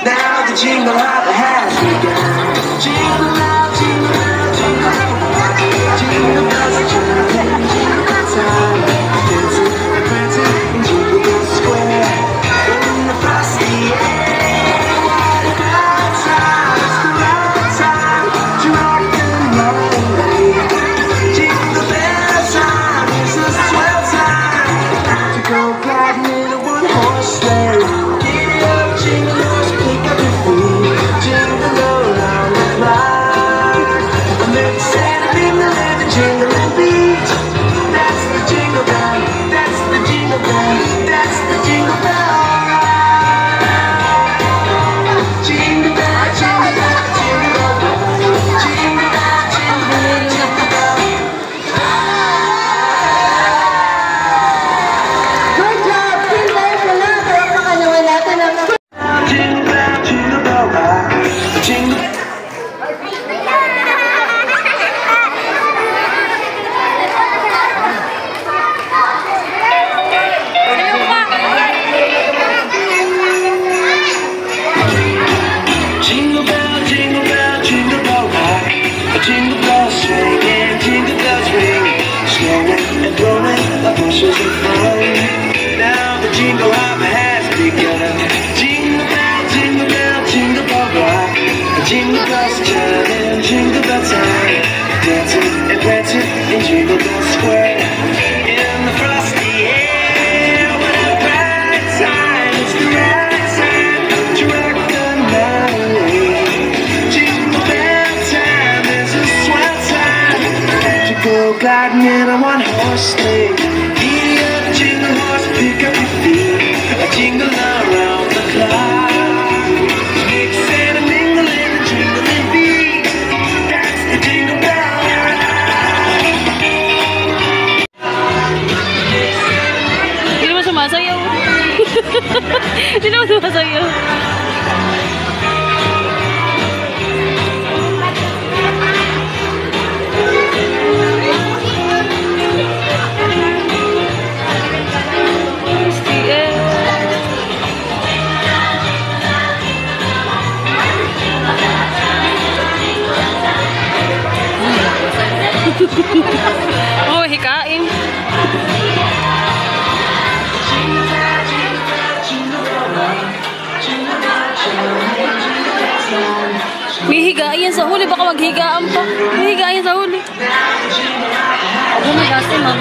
Now the jingle hop has begun. Jingle bell, jingle bell, jingle bell, jingle bells are chiming, jingle bell time. Dancing and prancing in Jingle Bell Square. In the frosty air, what a good time! It's the right time to rock the night. Jingle bell time is a swell time to go gliding in a one-horse sleigh. Giddy up, jingle horse, pick up your feet, jingle around the clock. And then Santa mingle and the jingling beat. That's the jingle bell, that's the jingle bell, that's the jingle bell. Jingle bell, jingle bell, jingle bell, jingle bell, jingle bell, jingle bell. Good job! Pinay ko na! Palakpakan naman natin ang Jingle bell, jingle bell rock. Jingle. Jingle bell, jingle bell, jingle bell rock. Jingle bells swing and jingle bells ring, snowing and blowing like bushels of fun. Now the jingle hop has begun. Jingle bell, jingle bell, jingle bell rock. Jingle bells chime, jingle bell time. Dancing and prancing in Jingle Bell Square. In the frosty air, what a bright time! It's the right time to rock the night. Jingle bell time is a swell time to go gliding in a one-horse sleigh. Giddy up, jingle horse, pick up your feet, jingle around the clock. Mix and a mingle in the jingling beat. That's the jingle bell. Hindi naman sumasayaw. Hindi naman sumasayaw. Oh, hikain. May higaan sa huli, baka maghigaan pa. May higaan sa huli. Oh my gosh, ma'am.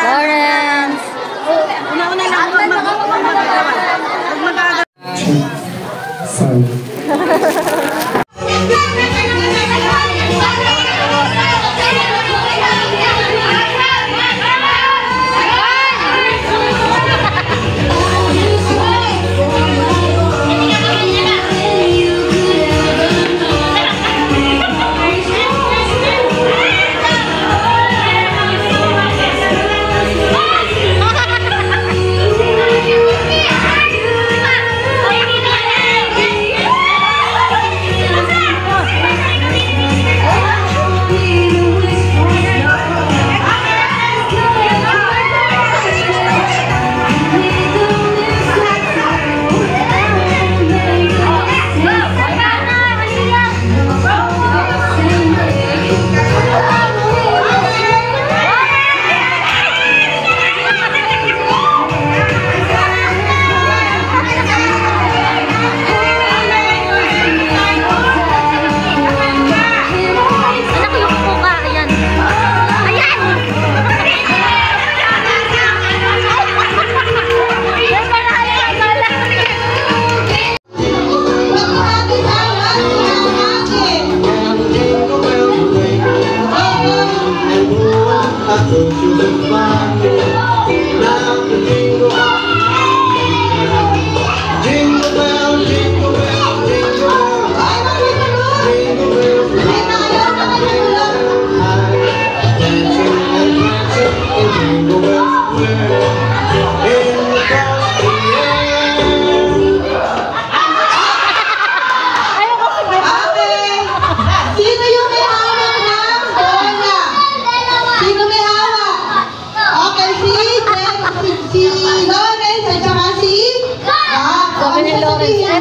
Lawrence! Una-una lang mag-agawan. Sorry.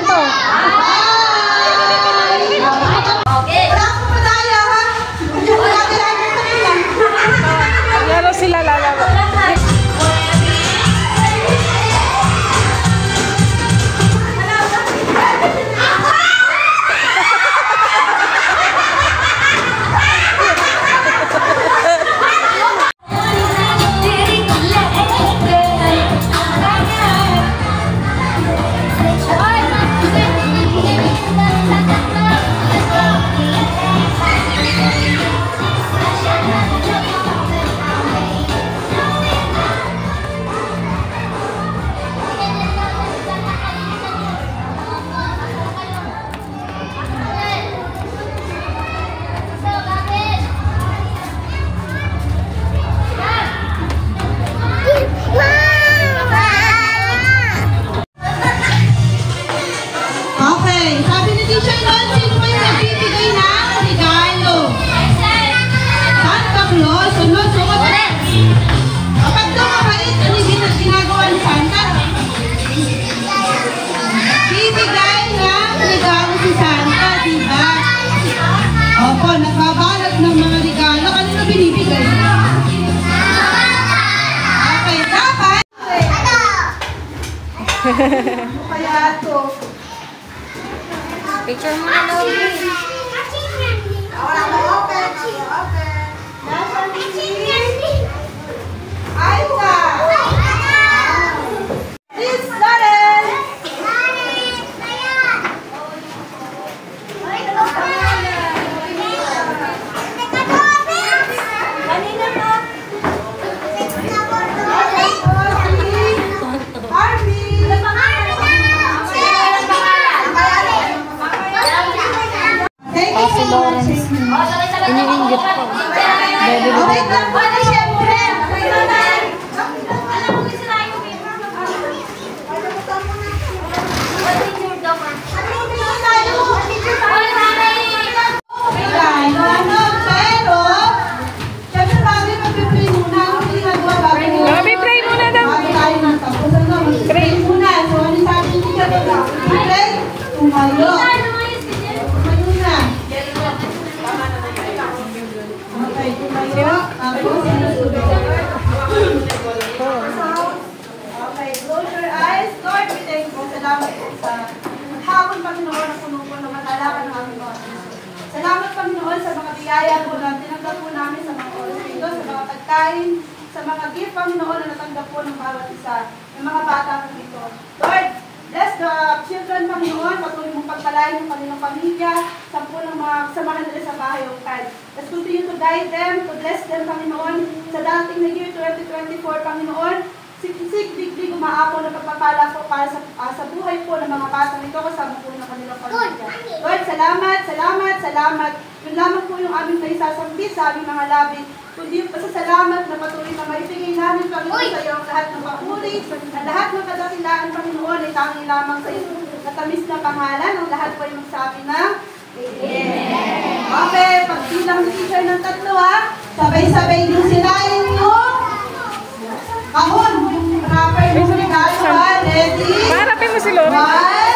to. Wala akong madaya, ha? Wala kailangan pa nila. Laro sila lalaro. Okay, sabi ni Teacher Lon, sino ba yung nagbibigay ng regalo? Santa Claus, sunod, sumunod. Kapag dumabait, ano yung ginagawa ni Santa? Bibigay ng regalo si Santa, diba? Opo, nagbabalot ng mga regalo. Kanino binibigay? Okay, dapat. Ano kaya ito? Picture mo na daw. Aika! Please, Darren! Thank you Si so much. Lawrence. Iniinggit ko. Baby, Okay, tapos siyempre. Pero, siyempre bago yung mag-pray muna, ano ginagawa bago? Pray muna daw. Bago tayo magtapos, ano? Pray muna. So, ano sabi ni Teacher Lola? Pray, tumayo. Tumayo na. Okay, tumayo. Tapos, okay, close your eyes. Lord, we thank you. Salamat po sa hapon, Panginoon, na puno-puno ng matalakan ng aming mga Diyos. Salamat, Panginoon, sa mga biyaya po na tinanggap po namin sa mga oras dito, sa mga pagkain, sa mga gift, Panginoon, na natanggap po ng bawat isa, ng mga bata po dito. Lord, bless the children, Panginoon, patuloy mong pagpalain ng kanilang pamilya, sa po ng mga kasamahan nila sa bahay o kahit. Let's continue to guide them, to bless them, Panginoon, sa dating na year 2024, Panginoon. Siksik-big-big umaapon na pagpapala po para sa buhay po ng mga batang ito kasama po ng kanilang pamilya. Lord, salamat, salamat, salamat. Yun lamang po yung aming naisasambit sa aming mga labi. Kundi yung pasasalamat na patuloy na maibigay namin, Panginoon, sa iyo ang lahat ng papuri, ang lahat ng kadakilaan, Panginoon, ay tangi lamang sa iyo. Natamis na pangalan, ang lahat po ay magsabi na Amen. Okay, pagbilang ni Teacher ng 3, ha? Sabay-sabay din sila yung kahon, yung rapper yung regalo, ha? Ready? Maharapin mo si Lawrence. 1,